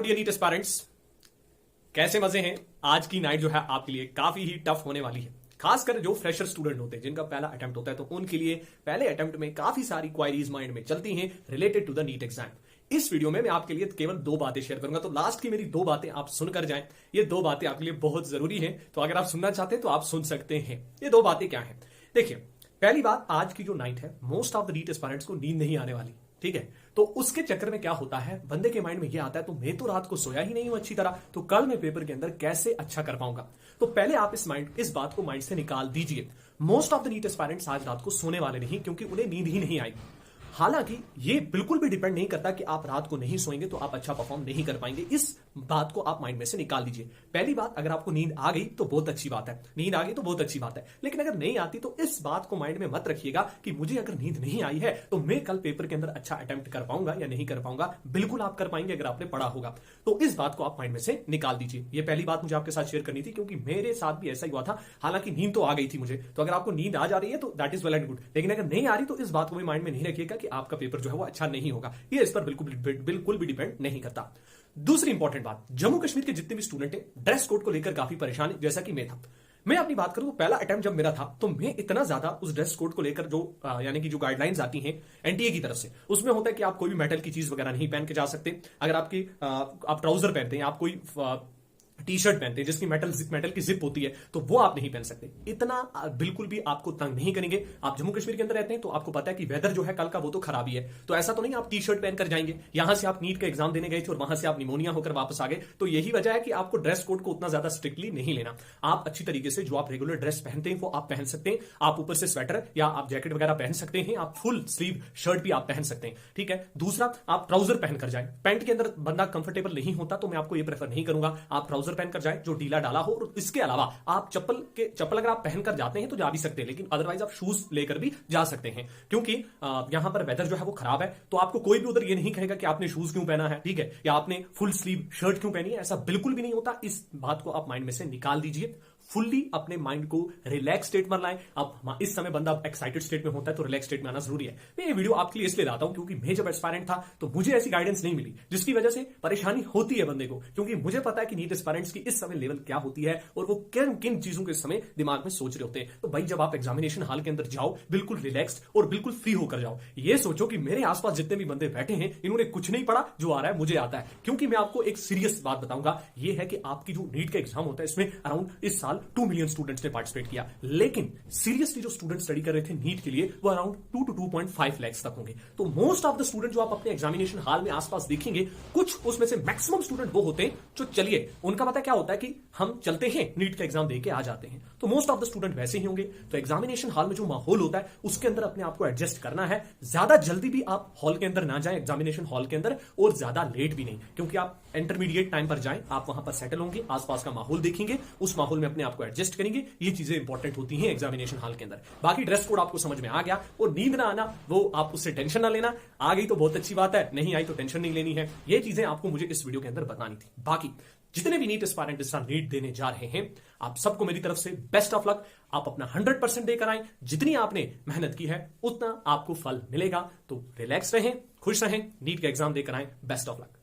Dear NEET aspirants, कैसे मजे हैं। आज की नाइट जो है आपके लिए काफी ही टफ होने वाली है, खासकर जो फ्रेशर स्टूडेंट होते हैं जिनका पहला अटेम्प्ट होता है, तो उनके लिए पहले अटेम्प्ट में काफी सारी क्वायरीज माइंड में चलती हैं related to the NEET exam. इस वीडियो में मैं आपके लिए केवल दो बातें शेयर करूंगा, तो लास्ट की मेरी दो बातें आप सुनकर जाएं। ये दो बातें आपके लिए बहुत जरूरी हैं, तो अगर आप सुनना चाहते हैं तो आप सुन सकते हैं। ये दो बातें क्या हैं? देखिए, पहली बात, आज की जो नाइट है most of the NEET aspirants को नींद नहीं आने वाली, ठीक है। तो उसके चक्कर में क्या होता है, बंदे के माइंड में ये आता है तो मैं तो रात को सोया ही नहीं हूं अच्छी तरह, तो कल मैं पेपर के अंदर कैसे अच्छा कर पाऊंगा। तो पहले आप इस बात को माइंड से निकाल दीजिए। Most of the NEET aspirants आज रात को सोने वाले नहीं, क्योंकि उन्हें नींद ही नहीं आएगी। हालांकि ये बिल्कुल भी डिपेंड नहीं करता कि आप रात को नहीं सोएंगे तो आप अच्छा परफॉर्म नहीं कर पाएंगे। इस बात को आप माइंड में से निकाल दीजिए। पहली बात, अगर आपको नींद आ गई तो बहुत अच्छी बात है, नींद आ गई तो बहुत अच्छी बात है। लेकिन अगर नहीं आती तो इस बात को माइंड में मत रखिएगा कि मुझे अगर नींद नहीं आई है तो मैं कल पेपर के अंदर अच्छा अटेम्प्ट कर पाऊंगा या नहीं कर पाऊंगा। बिल्कुल आप कर पाएंगे अगर आपने पढ़ा होगा। तो इस बात को आप माइंड में से निकाल दीजिए। ये पहली बात मुझे आपके साथ शेयर करनी थी, क्योंकि मेरे साथ भी ऐसा ही हुआ था। हालांकि नींद तो आ गई थी मुझे, तो अगर आपको नींद आ जा रही है तो that is well and good, लेकिन अगर नहीं आ रही तो इस बात को भी माइंड में नहीं रखिएगा कि आपका पेपर जो है वो अच्छा नहीं होगा। ये इस पर बिल्कुल भी डिपेंड नहीं करता। दूसरी इंपॉर्टेंट बात, जम्मू कश्मीर के जितने भी स्टूडेंट हैं ड्रेस कोड को लेकर काफी परेशान है, जैसा कि मैं था। मैं अपनी बात करूं तो पहला अटेम्प्ट जब मेरा था तो मैं इतना ज्यादा उस ड्रेस कोड को लेकर जो यानी कि जो गाइडलाइंस आती हैं एनटीए की तरफ से, उसमें होता है कि आप कोई भी मेटल की चीज वगैरह नहीं पहन के जा सकते। अगर आप ट्राउजर पहनते हैं, आप कोई टी शर्ट पहनते हैं जिसकी मेटल की जिप होती है, तो वो आप नहीं पहन सकते। इतना बिल्कुल भी आपको तंग नहीं करेंगे। आप जम्मू कश्मीर के अंदर रहते हैं तो आपको पता है कि वेदर जो है कल का वो तो खराब ही है, तो ऐसा तो नहीं आप टी शर्ट पहनकर जाएंगे। यहां से आप नीट का एग्जाम देने गए थे और वहां से आप निमोनिया होकर वापस आ गए, तो यही वजह है कि आपको ड्रेस कोड को उतना ज्यादा स्ट्रिक्टली नहीं लेना। आप अच्छी तरीके से जो आप रेगुलर ड्रेस पहनते हैं वो आप पहन सकते हैं। आप ऊपर से स्वेटर या आप जैकेट वगैरह पहन सकते हैं, आप फुल स्लीव शर्ट भी आप पहन सकते हैं, ठीक है। दूसरा, आप ट्राउजर पहनकर जाए। पैंट के अंदर बंदा कंफर्टेबल नहीं होता तो मैं आपको ये प्रेफर नहीं करूंगा। आप ट्राउजर पहनकर जाए जो डाला हो, और इसके अलावा आप चप्पल अगर आप पहनकर जाते हैं तो जा भी सकते हैं, लेकिन अदरवाइज आप शूज लेकर भी जा सकते हैं, क्योंकि यहां पर वेदर जो है वो खराब है। तो आपको कोई भी उधर ये नहीं कहेगा कि आपने शूज क्यों पहना है, ठीक है, या आपने फुल स्लीव शर्ट क्यों पहनी है, ऐसा बिल्कुल भी नहीं होता। इस बात को आप माइंड में से निकाल दीजिए। फुल्ली अपने माइंड को रिलैक्स स्टेट में लाएं। अब इस समय बंदा एक्साइटेड स्टेट में होता है तो रिलैक्स स्टेट में आना जरूरी है। मैं ये वीडियो आपके लिए इसलिए लाता हूं क्योंकि मैं जब एस्पायरेंट था तो मुझे ऐसी गाइडेंस नहीं मिली, जिसकी वजह से परेशानी होती है बंदे को, क्योंकि मुझे पता है कि नीट एस्पायरेंट्स की इस समय लेवल क्या होती है और वो किन किन चीजों के समय दिमाग में सोच रहे होते हैं। तो भाई, जब आप एग्जामिनेशन हॉल के अंदर जाओ, बिल्कुल रिलैक्स्ड और बिल्कुल फ्री होकर जाओ। ये सोचो कि मेरे आसपास जितने भी बंदे बैठे हैं इन्होंने कुछ नहीं पढ़ा, जो आ रहा है मुझे आता है। क्योंकि मैं आपको एक सीरियस बात बताऊंगा, ये है कि आपकी जो नीट का एग्जाम होता है इसमें अराउंड इस साल 2 मिलियन स्टूडेंट्स ने पार्टिसिपेट किया, लेकिन सीरियसली जो स्टूडेंट स्टडी कर रहे थे नीट के लिए वो अराउंड 2 to 2.5 लाख तक होंगे। तो मोस्ट ऑफ द स्टूडेंट जो आप अपने एग्जामिनेशन हॉल में आसपास देखेंगे, कुछ उसमें से मैक्सिमम स्टूडेंट वो होते हैं जो, चलिए, उनका पता क्या होता है कि हम चलते हैं नीट का एग्जाम देके आ जाते हैं। तो मोस्ट ऑफ द स्टूडेंट वैसे ही होंगे। तो एग्जामिनेशन हॉल में जो माहौल होता है उसके अंदर अपने आप को एडजस्ट करना है। ज्यादा जल्दी भी आप हॉल के अंदर ना जाएं, एग्जामिनेशन हॉल के अंदर, और ज्यादा लेट भी नहीं, क्योंकि आप इंटरमीडिएट टाइम पर जाएं, आप वहां पर सेटल होंगे, आसपास का माहौल देखेंगे, उस माहौल में अपने आप को एडजस्ट करेंगे। ये चीजें इंपॉर्टेंट होती हैं एग्जामिनेशन हॉल के अंदर। बाकी ड्रेस कोड आपको समझ में आ गया, और नींद ना आना वो आप उससे टेंशन ना लेना। आ गई तो बहुत अच्छी बात है, नहीं आई तो टेंशन नहीं लेनी है। ये चीजें आपको मुझे इस वीडियो के अंदर बतानी थी। बाकी जितने भी नीट एस्पायरेंट इस साल नीट देने जा रहे हैं, आप सबको मेरी तरफ से बेस्ट ऑफ लक। आप अपना 100% देकर आए। जितनी आपने मेहनत की है उतना आपको फल मिलेगा। तो रिलैक्स रहें, खुश रहें, नीट का एग्जाम देकर आए। Best of luck.